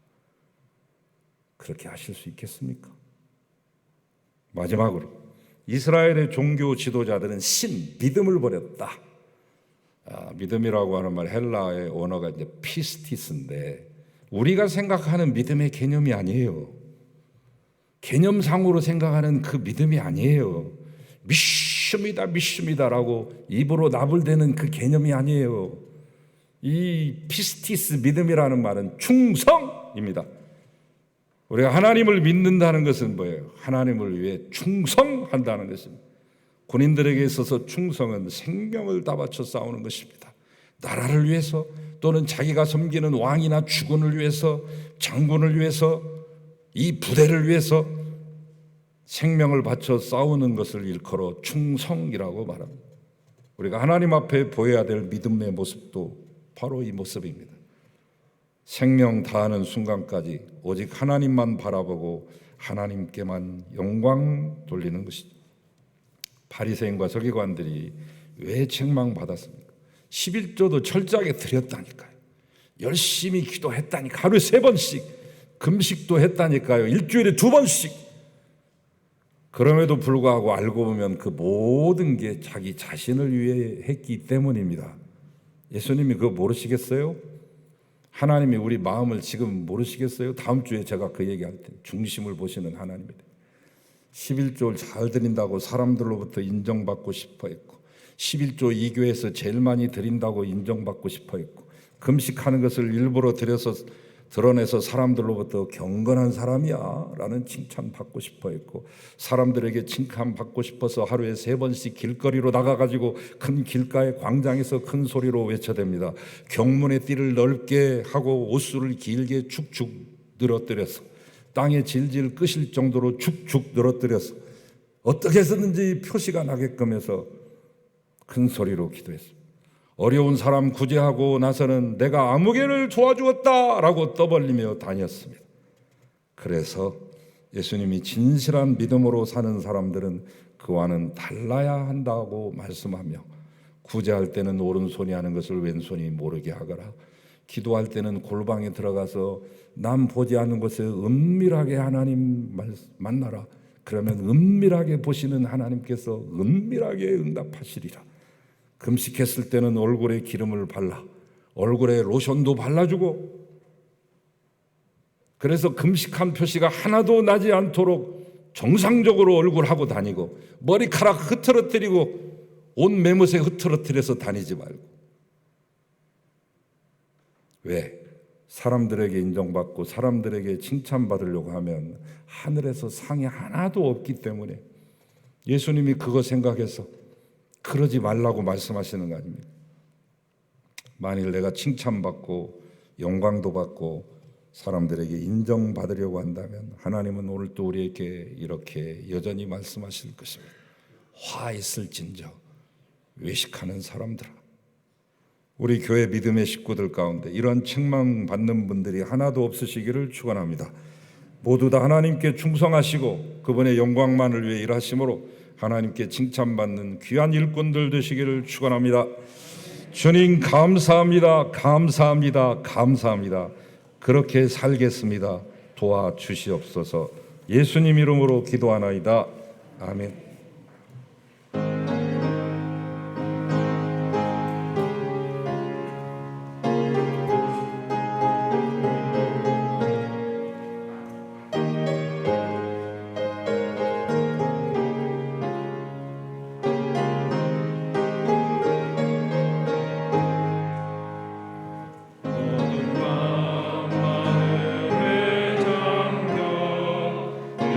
그렇게 하실 수 있겠습니까? 마지막으로 이스라엘의 종교 지도자들은 믿음을 버렸다. 믿음이라고 하는 말 헬라의 언어가 이제 피스티스인데 우리가 생각하는 믿음의 개념이 아니에요. 개념상으로 생각하는 그 믿음이 아니에요. 믿습니다라고 입으로 나불대는 그 개념이 아니에요. 이 피스티스 믿음이라는 말은 충성입니다. 우리가 하나님을 믿는다는 것은 뭐예요? 하나님을 위해 충성한다는 것입니다. 군인들에게 있어서 충성은 생명을 다 바쳐 싸우는 것입니다. 나라를 위해서 또는 자기가 섬기는 왕이나 주군을 위해서, 장군을 위해서, 이 부대를 위해서 생명을 바쳐 싸우는 것을 일컬어 충성이라고 말합니다. 우리가 하나님 앞에 보여야 될 믿음의 모습도 바로 이 모습입니다. 생명 다하는 순간까지 오직 하나님만 바라보고 하나님께만 영광 돌리는 것이죠. 바리새인과 서기관들이 왜 책망받았습니까? 11조도 철저하게 드렸다니까요. 열심히 기도했다니까. 하루에 3번씩 금식도 했다니까요. 일주일에 2번씩. 그럼에도 불구하고 알고 보면 그 모든 게 자기 자신을 위해 했기 때문입니다. 예수님이 그거 모르시겠어요? 하나님이 우리 마음을 지금 모르시겠어요? 다음 주에 제가 그 얘기할 때 중심을 보시는 하나님입니다. 11조를 잘 드린다고 사람들로부터 인정받고 싶어 했고 11조 이 교회에서 제일 많이 드린다고 인정받고 싶어 했고 금식하는 것을 일부러 드러내서 사람들로부터 경건한 사람이야 라는 칭찬받고 싶어 했고 사람들에게 칭찬받고 싶어서 하루에 3번씩 길거리로 나가가지고 큰 길가의 광장에서 큰 소리로 외쳐댑니다. 경문의 띠를 넓게 하고 옷수를 길게 축축 늘어뜨려서 땅에 질질 끄실 정도로 축축 늘어뜨려서 어떻게 해서든지 표시가 나게끔 해서 큰 소리로 기도했습니다. 어려운 사람 구제하고 나서는 내가 아무개를 도와주었다라고 떠벌리며 다녔습니다. 그래서 예수님이 진실한 믿음으로 사는 사람들은 그와는 달라야 한다고 말씀하며 구제할 때는 오른손이 하는 것을 왼손이 모르게 하거라. 기도할 때는 골방에 들어가서 남 보지 않는 곳에 은밀하게 하나님 만나라. 그러면 은밀하게 보시는 하나님께서 은밀하게 응답하시리라. 금식했을 때는 얼굴에 기름을 발라 얼굴에 로션도 발라주고 그래서 금식한 표시가 하나도 나지 않도록 정상적으로 얼굴하고 다니고 머리카락 흐트러뜨리고 옷 매무새 흐트러뜨려서 다니지 말고 왜? 사람들에게 인정받고 사람들에게 칭찬받으려고 하면 하늘에서 상이 하나도 없기 때문에 예수님이 그거 생각해서 그러지 말라고 말씀하시는 거 아닙니까? 만일 내가 칭찬받고 영광도 받고 사람들에게 인정받으려고 한다면 하나님은 오늘 또 우리에게 이렇게 여전히 말씀하실 것입니다. 화 있을진저 외식하는 사람들아. 우리 교회 믿음의 식구들 가운데 이런 책망받는 분들이 하나도 없으시기를 축원합니다. 모두 다 하나님께 충성하시고 그분의 영광만을 위해 일하심으로 하나님께 칭찬받는 귀한 일꾼들 되시기를 축원합니다. 주님 감사합니다. 감사합니다. 감사합니다. 그렇게 살겠습니다. 도와주시옵소서. 예수님 이름으로 기도하나이다. 아멘.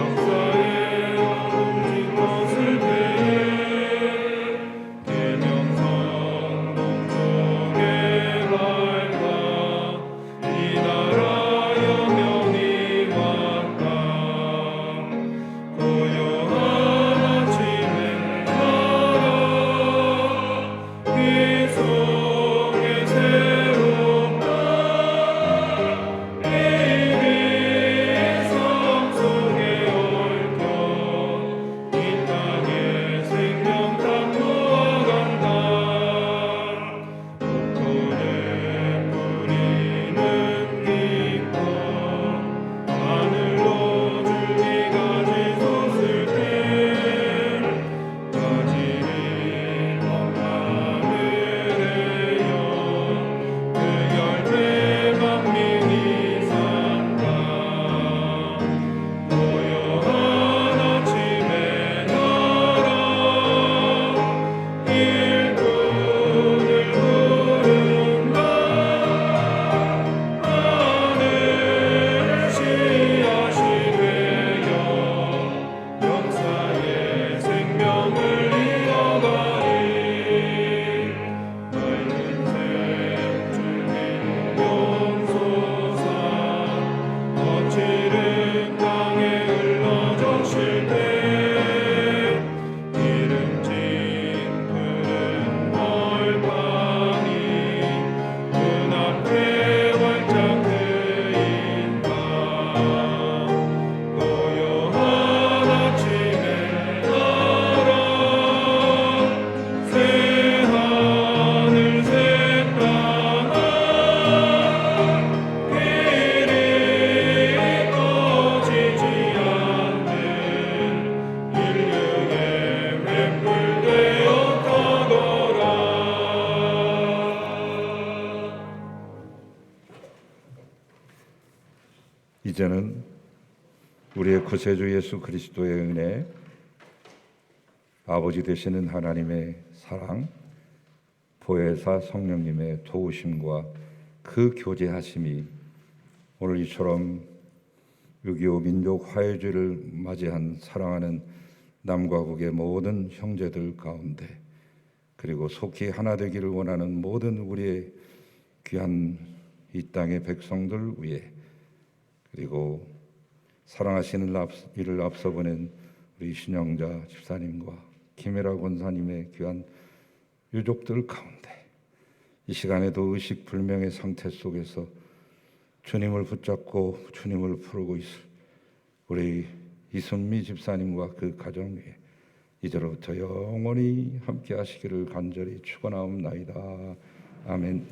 역사의 어둠 짓고 이제는 우리의 구세주 예수 그리스도의 은혜, 아버지 되시는 하나님의 사랑, 보혜사 성령님의 도우심과 그 교제하심이 오늘 이처럼 6.25 민족 화해주의를 맞이한 사랑하는 남과 북의 모든 형제들 가운데, 그리고 속히 하나 되기를 원하는 모든 우리의 귀한 이 땅의 백성들 위에, 그리고 사랑하시는 이를 앞서 보낸 우리 신영자 집사님과 김혜라 권사님의 귀한 유족들 가운데 이 시간에도 의식불명의 상태 속에서 주님을 붙잡고 주님을 부르고 있을 우리 이순미 집사님과 그 가정 위에 이제로부터 영원히 함께 하시기를 간절히 축원하옵나이다. 아멘.